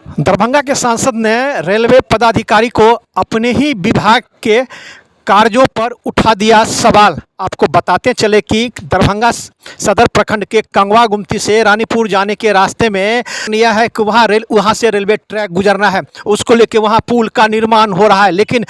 दरभंगा के सांसद ने रेलवे पदाधिकारी को अपने ही विभाग के कार्यों पर उठा दिया सवाल। आपको बताते चले कि दरभंगा सदर प्रखंड के कंगवा गुमती से रानीपुर जाने के रास्ते में यह है कि वहाँ से रेलवे ट्रैक गुजरना है, उसको लेके वहाँ पुल का निर्माण हो रहा है। लेकिन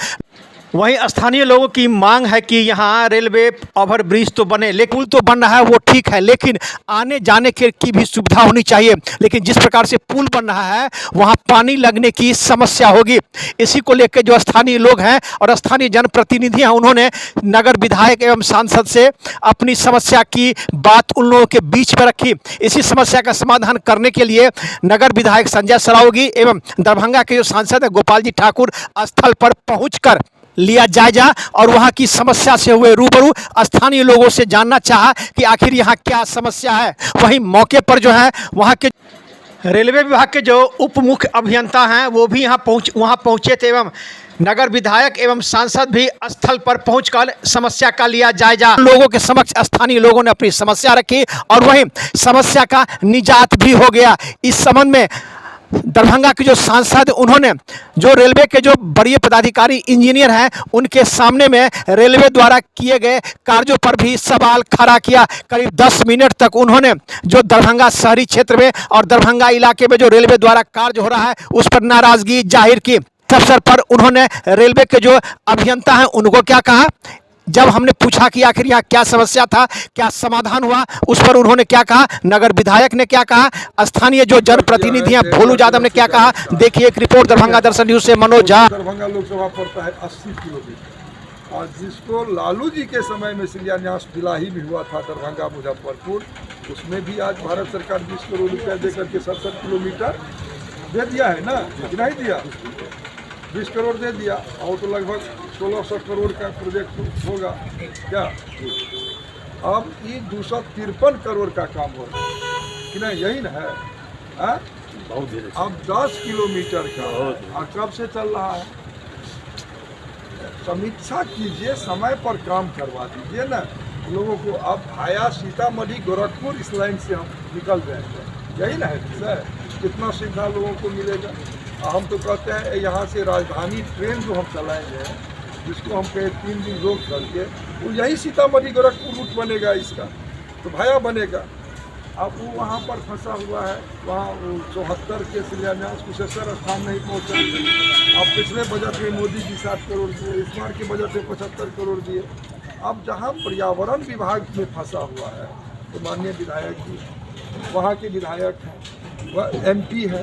वहीं स्थानीय लोगों की मांग है कि यहाँ रेलवे ओवर ब्रिज तो बने, लेकिन पुल तो बन रहा है वो ठीक है, लेकिन आने जाने के की भी सुविधा होनी चाहिए। लेकिन जिस प्रकार से पुल बन रहा है वहाँ पानी लगने की समस्या होगी। इसी को लेकर जो स्थानीय लोग हैं और स्थानीय जनप्रतिनिधि हैं, उन्होंने नगर विधायक एवं सांसद से अपनी समस्या की बात उन लोगों के बीच में रखी। इसी समस्या का समाधान करने के लिए नगर विधायक संजय सरावगी एवं दरभंगा के जो सांसद है गोपाल जी ठाकुर स्थल पर पहुँचकर लिया जायजा और वहां की समस्या से हुए रूबरू। स्थानीय लोगों से जानना चाहा कि आखिर यहाँ क्या समस्या है। वहीं मौके पर जो है वहां के रेलवे विभाग के जो उप मुख्य अभियंता हैं वो भी वहां पहुंचे थे एवं नगर विधायक एवं सांसद भी स्थल पर पहुंचकर समस्या का लिया जायजा। लोगों के समक्ष स्थानीय लोगों ने अपनी समस्या रखी और वहीं समस्या का निजात भी हो गया। इस संबंध में दरभंगा के जो सांसद उन्होंने जो रेलवे के जो बड़े पदाधिकारी इंजीनियर हैं उनके सामने में रेलवे द्वारा किए गए कार्यों पर भी सवाल खड़ा किया। करीब 10 मिनट तक उन्होंने जो दरभंगा शहरी क्षेत्र में और दरभंगा इलाके में जो रेलवे द्वारा कार्य हो रहा है उस पर नाराजगी जाहिर की। इस अवसर पर उन्होंने रेलवे के जो अभियंता हैं उनको क्या कहा, जब हमने पूछा कि आखिर यहाँ क्या समस्या था, क्या समाधान हुआ, उस पर उन्होंने क्या कहा, नगर विधायक ने क्या कहा, स्थानीय जो जनप्रतिनिधि हैं भोलू यादव ने क्या कहा। देखिए एक रिपोर्ट दरभंगा दर्शन न्यूज से मनोज झा। दरभंगा लोकसभा पड़ता है 80 किलोमीटर और जिसको लालू जी के समय में शिलान्यास बिलाही भी हुआ था दरभंगा मुजफ्फरपुर, उसमें भी आज भारत सरकार 20 करोड़ रुपया दे करके 67 किलोमीटर दे दिया है ना, नहीं दिया 20 करोड़ दे दिया और तो लगभग 1600 करोड़ का प्रोजेक्ट होगा क्या। अब ये 253 करोड़ का काम हो रहा है कि नहीं, यही ना है अब 10 किलोमीटर का और कब से चल रहा है। समीक्षा कीजिए, समय पर काम करवा दीजिए ना लोगों को। अब भाया सीतामढ़ी गोरखपुर इस लाइन से हम निकल जाएंगे, यही ना है सर। कितना सुविधा लोगों को मिलेगा। हम तो कहते हैं यहाँ से राजधानी ट्रेन जो हम चलाएंगे जिसको हम कहे 3 दिन रोक करके, वो यही सीतामढ़ी गोरखपुर रूट बनेगा, इसका तो भाया बनेगा। अब वो वहाँ पर फंसा हुआ है, वहाँ 74 के शिलान्यास कुशेश्वर स्थान नहीं पहुँचा। अब पिछले बजट में मोदी जी 60 करोड़ दिए, इस बार के बजट में 75 करोड़ दिए। अब जहाँ पर्यावरण विभाग में फंसा हुआ है तो माननीय विधायक जी वहाँ के विधायक हैं, वह MP है,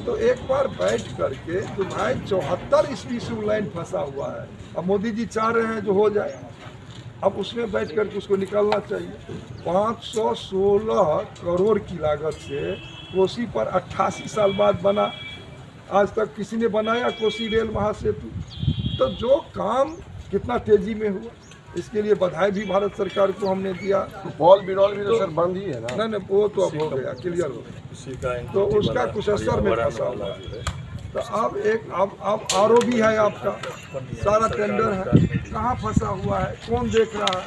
तो एक बार बैठ करके जो भाई 74 ईस्वी से लाइन फंसा हुआ है, अब मोदी जी चाह रहे हैं जो हो जाए, अब उसमें बैठ करके उसको निकालना चाहिए। 516 करोड़ की लागत से कोसी पर 88 साल बाद बना, आज तक किसी ने बनाया कोसी रेल महासेतु। तो जो काम कितना तेजी में हुआ, इसके लिए बधाई भी भारत सरकार को हमने दिया। बॉल बिरौल भी तो सर बंद ही है ना, नहीं वो तो अब हो गया, क्लियर हो गया, तो उसका कुशेश्वर में फंसा हुआ है। तो अब RO भी है आपका, सारा टेंडर है, कहाँ फंसा हुआ है, कौन देख रहा है।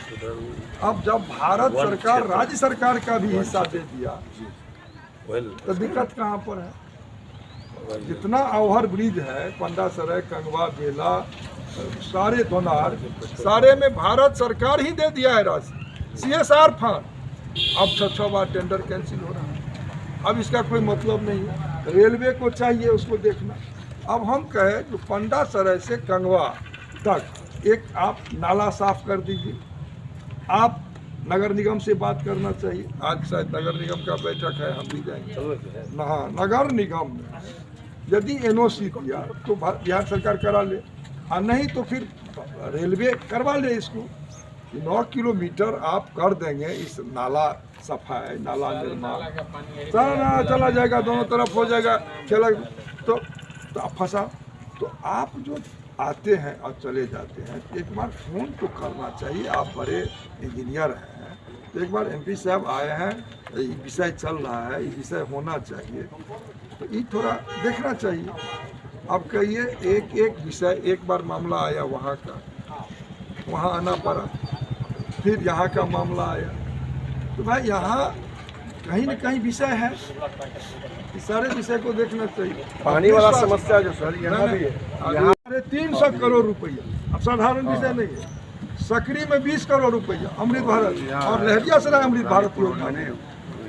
अब जब भारत सरकार राज्य सरकार का भी हिस्सा दे दिया तो दिक्कत कहाँ पर है। जितना ओवर ब्रिज है पंडासराय कंगवा बेला सारे दोनार सारे में भारत सरकार ही दे दिया है राशि, CSR फंड। अब 6 बार टेंडर कैंसिल हो रहा है। अब इसका कोई मतलब नहीं है, रेलवे को चाहिए उसको देखना। अब हम कहें कि पंडासराय से कंगवा तक एक आप नाला साफ कर दीजिए। आप नगर निगम से बात करना चाहिए, आज शायद नगर निगम का बैठक है, हम भी जाएंगे। हाँ, नगर निगम में यदि NOC दिया तो बिहार सरकार करा ले, और नहीं तो फिर रेलवे करवा ले इसको। 9 किलोमीटर आप कर देंगे, इस नाला सफाई, नाला निर्माण चला जाएगा, दोनों तरफ हो जाएगा, चला तो आप फंसा। तो आप जो आते हैं और चले जाते हैं, एक बार फ़ोन तो करना चाहिए। आप बड़े इंजीनियर हैं, तो एक बार MP साहब आए हैं, ये विषय चल रहा है, ये विषय होना चाहिए, तो ये थोड़ा देखना चाहिए। अब कहिए एक विषय, एक बार मामला आया वहाँ का, वहाँ आना पड़ा, फिर यहाँ का मामला आया, तो भाई यहाँ कहीं न कहीं विषय है। इस सारे विषय को देखना चाहिए। पानी वाला समस्या जो सर यहाँ भी है, यहाँ 300 करोड़ रुपया, अब साधारण विषय नहीं है। सकरी में 20 करोड़ रुपया अमृत भारत और लहरियासराय अमृत भारत योजना में।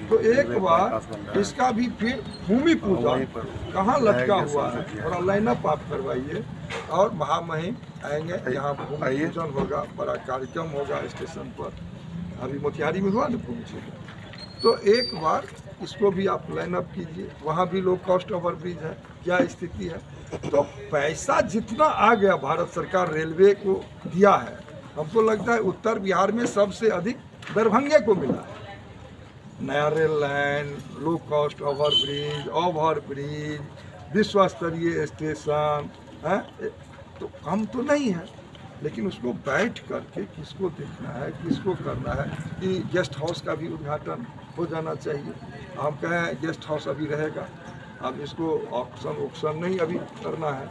तो एक बार इसका भी फिर भूमि पूजन कहाँ लटका हुआ है और लाइनअप आप करवाइए और महामहिम आएंगे, यहाँ भूमि पूजन होगा, बड़ा कार्यक्रम होगा स्टेशन पर। अभी मोतिहारी में हुआ ना भूमि पूजन, तो एक बार इसको भी आप लाइनअप कीजिए। वहाँ भी लो कॉस्ट ओवर ब्रिज है, क्या स्थिति है। तो पैसा जितना आ गया भारत सरकार रेलवे को दिया है, हमको लगता है उत्तर बिहार में सबसे अधिक दरभंगे को मिला है। नया rail line, low cost over bridge, विश्व स्तरीय स्टेशन है, तो कम तो नहीं है, लेकिन उसको बैठ करके किसको देखना है, किसको करना है। कि गेस्ट हाउस का भी उद्घाटन हो जाना चाहिए। हम कहें गेस्ट हाउस अभी रहेगा, अब इसको ऑक्शन नहीं अभी करना है,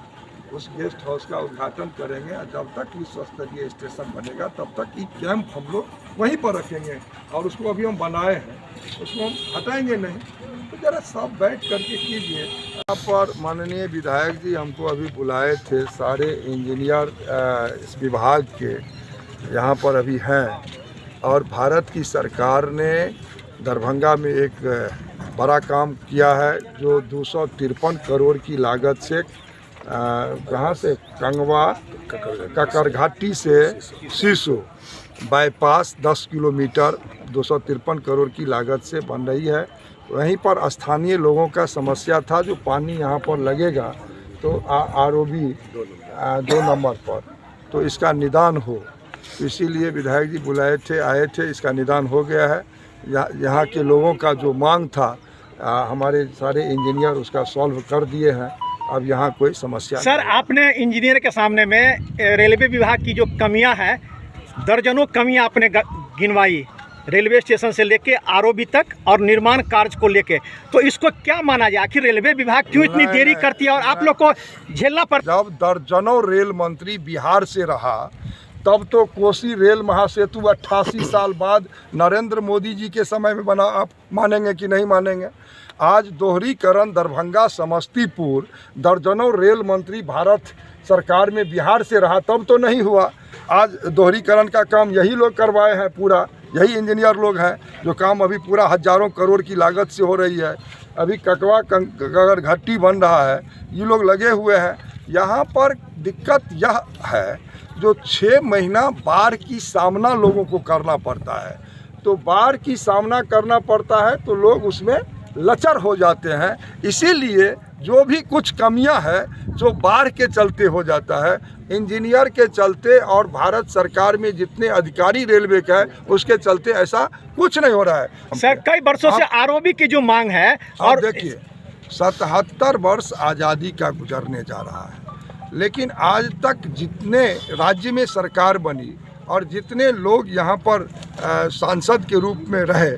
उस गेस्ट हाउस का उद्घाटन करेंगे। जब तक विश्व स्तरीय स्टेशन बनेगा तब तक ये कैंप हम लोग वहीं पर रखेंगे और उसको अभी हम बनाए हैं, उसको हम हटाएंगे नहीं। तो जरा सब बैठ करके कीजिए। यहाँ पर माननीय विधायक जी हमको अभी बुलाए थे, सारे इंजीनियर इस विभाग के यहाँ पर अभी हैं, और भारत की सरकार ने दरभंगा में एक बड़ा काम किया है जो 253 करोड़ की लागत से कहाँ से कंगवा ककरघाटी से सीसो बाईपास 10 किलोमीटर 253 करोड़ की लागत से बन रही है। वहीं पर स्थानीय लोगों का समस्या था जो पानी यहाँ पर लगेगा तो आरओबी 2 नंबर पर, तो इसका निदान हो, इसीलिए विधायक जी बुलाए थे, आए थे, इसका निदान हो गया है। यहाँ के लोगों का जो मांग था हमारे सारे इंजीनियर उसका सॉल्व कर दिए हैं। अब यहाँ कोई समस्या सर नहीं। आपने इंजीनियर के सामने में रेलवे विभाग की जो कमियां हैं, दर्जनों कमियां आपने गिनवाई, रेलवे स्टेशन से लेके आरओबी तक और निर्माण कार्य को लेके, तो इसको क्या माना जाए? आखिर रेलवे विभाग क्यों इतनी देरी करती है और आप लोग को झेलना पड़ता? जब दर्जनों रेल मंत्री बिहार से रहा तब तो कोसी रेल महासेतु 88 साल बाद नरेंद्र मोदी जी के समय में बना। आप मानेंगे कि नहीं मानेंगे? आज दोहरीकरण दरभंगा समस्तीपुर दर्जनों रेल मंत्री भारत सरकार में बिहार से रहा तब तो नहीं हुआ। आज दोहरीकरण का काम यही लोग करवाए हैं, पूरा यही इंजीनियर लोग हैं जो काम अभी पूरा हजारों करोड़ की लागत से हो रही है। अभी ककवा ककरघाटी बन रहा है, ये लोग लगे हुए हैं। यहाँ पर दिक्कत यह है जो 6 महीना बाढ़ की सामना लोगों को करना पड़ता है, तो बाढ़ की सामना करना पड़ता है तो लोग उसमें लचर हो जाते हैं। इसीलिए जो भी कुछ कमियां हैं जो बाढ़ के चलते हो जाता है, इंजीनियर के चलते और भारत सरकार में जितने अधिकारी रेलवे का है उसके चलते ऐसा कुछ नहीं हो रहा है। सर कई वर्षों से आरओबी की जो मांग है, और देखिए 77 वर्ष आज़ादी का गुजरने जा रहा है, लेकिन आज तक जितने राज्य में सरकार बनी और जितने लोग यहाँ पर सांसद के रूप में रहे,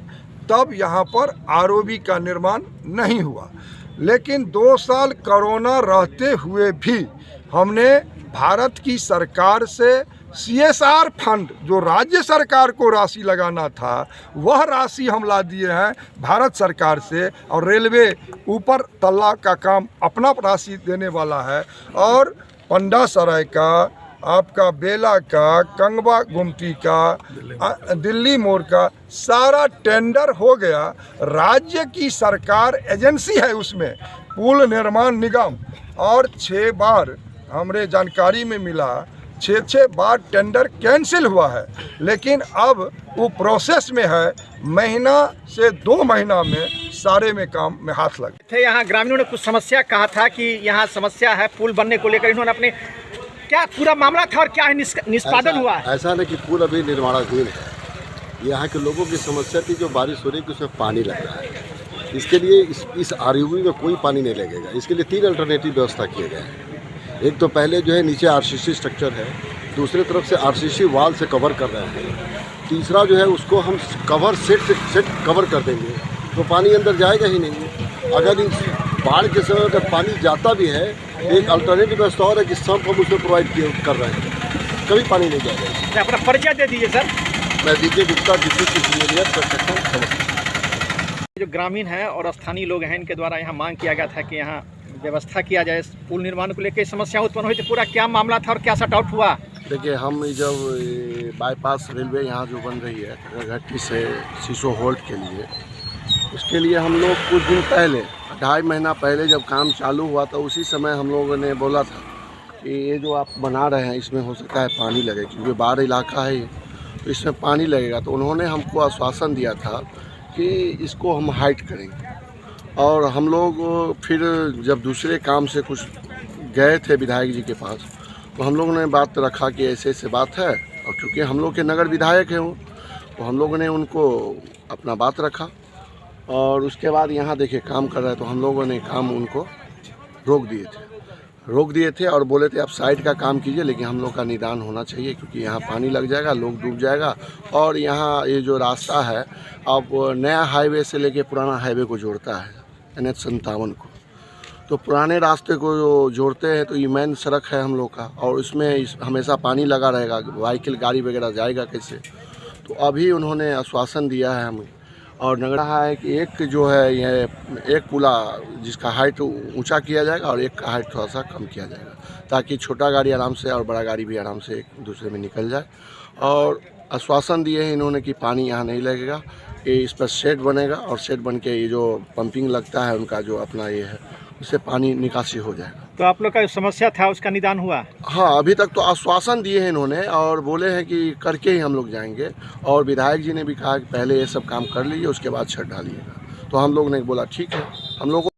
तब यहाँ पर आरओबी का निर्माण नहीं हुआ। लेकिन 2 साल कोरोना रहते हुए भी हमने भारत की सरकार से CSR फंड जो राज्य सरकार को राशि लगाना था वह राशि हम ला दिए हैं भारत सरकार से, और रेलवे ऊपर तल्ला का काम अपना राशि देने वाला है। और पंडा सराय का, आपका बेला का, कंगवा गुमटी का, दिल्ली मोड़ का सारा टेंडर हो गया। राज्य की सरकार एजेंसी है उसमें, पुल निर्माण निगम, और 6 बार हमरे जानकारी में मिला 6 बार टेंडर कैंसिल हुआ है। लेकिन अब वो प्रोसेस में है, महीना से 2 महीना में सारे में काम में हाथ लगे थे। यहाँ ग्रामीणों ने कुछ समस्या कहा था कि यहाँ समस्या है पुल बनने को लेकर, इन्होंने अपने क्या पूरा मामला था और क्या है निष्पादन हुआ है? ऐसा नहीं कि पुल अभी निर्माणाधीन है। यहाँ के लोगों की समस्या थी जो बारिश हो रही है कि उसमें पानी लग रहा है। इसके लिए इस आरओबी में कोई पानी नहीं लगेगा। इसके लिए 3 अल्टरनेटिव व्यवस्था किए गए हैं। एक तो पहले जो है नीचे RCC स्ट्रक्चर है, दूसरी तरफ से RCC वाल से कवर कर रहे हैं, तीसरा जो है उसको हम कवर सेट कवर कर देंगे तो पानी अंदर जाएगा ही नहीं। अगर इस बाढ़ के समय अगर पानी जाता भी है, एक अल्टरनेटिव व्यवस्था और है कि सम्प हम उसमें प्रोवाइड कर रहे हैं, कभी पानी नहीं जाएगा। अपना परिचय दे दीजिए सर। मैं DJ Gupta, deputy engineer construction Samastipur. जो ग्रामीण हैं और स्थानीय लोग हैं, इनके द्वारा यहाँ मांग किया गया था कि यहाँ व्यवस्था किया जाए पुल निर्माण को लेकर समस्या उत्पन्न हुई थी। पूरा क्या मामला था और क्या सट आउट हुआ? देखिए, हम जब बाईपास रेलवे यहाँ जो बन रही है घाटी से सीसो होल्ट के लिए, उसके लिए हम लोग कुछ दिन पहले 2.5 महीना पहले जब काम चालू हुआ था, उसी समय हम लोगों ने बोला था कि ये जो आप बना रहे हैं इसमें हो सकता है पानी लगे, क्योंकि बाढ़ इलाका है ये, तो इसमें पानी लगेगा। तो उन्होंने हमको आश्वासन दिया था कि इसको हम हाइट करेंगे। और हम लोग फिर जब दूसरे काम से कुछ गए थे विधायक जी के पास, तो हम लोगों ने बात रखा कि ऐसे ऐसे बात है, और क्योंकि हम लोग के नगर विधायक हैं वो, तो हम लोगों ने उनको अपना बात रखा। और उसके बाद यहाँ देखिए काम कर रहे हैं, तो हम लोगों ने काम उनको रोक दिए थे और बोले थे आप साइड का काम कीजिए, लेकिन हम लोग का निदान होना चाहिए, क्योंकि यहाँ पानी लग जाएगा, लोग डूब जाएगा। और यहाँ ये जो रास्ता है अब नया हाईवे से लेके पुराना हाईवे को जोड़ता है, NH 57 को। तो पुराने रास्ते को जो जोड़ते हैं तो ये मेन सड़क है हम लोग का, और इसमें हमेशा पानी लगा रहेगा, व्हीकल गाड़ी वगैरह जाएगा कैसे। तो अभी उन्होंने आश्वासन दिया है हमें, और नगर है कि एक जो है ये एक पुला जिसका हाइट ऊंचा किया जाएगा और एक का हाइट थोड़ा सा कम किया जाएगा, ताकि छोटा गाड़ी आराम से और बड़ा गाड़ी भी आराम से एक दूसरे में निकल जाए। और आश्वासन दिए हैं इन्होंने कि पानी यहाँ नहीं लगेगा, ये इस पर शेड बनेगा, और शेड बन के ये जो पंपिंग लगता है उनका जो अपना ये है, उससे पानी निकासी हो जाएगा। तो आप लोग का जो समस्या था उसका निदान हुआ? हाँ, अभी तक तो आश्वासन दिए हैं इन्होंने, और बोले हैं कि करके ही हम लोग जाएंगे। और विधायक जी ने भी कहा कि पहले ये सब काम कर लीजिए, उसके बाद छत ढालिएगा। तो हम लोग ने बोला ठीक है, हम लोग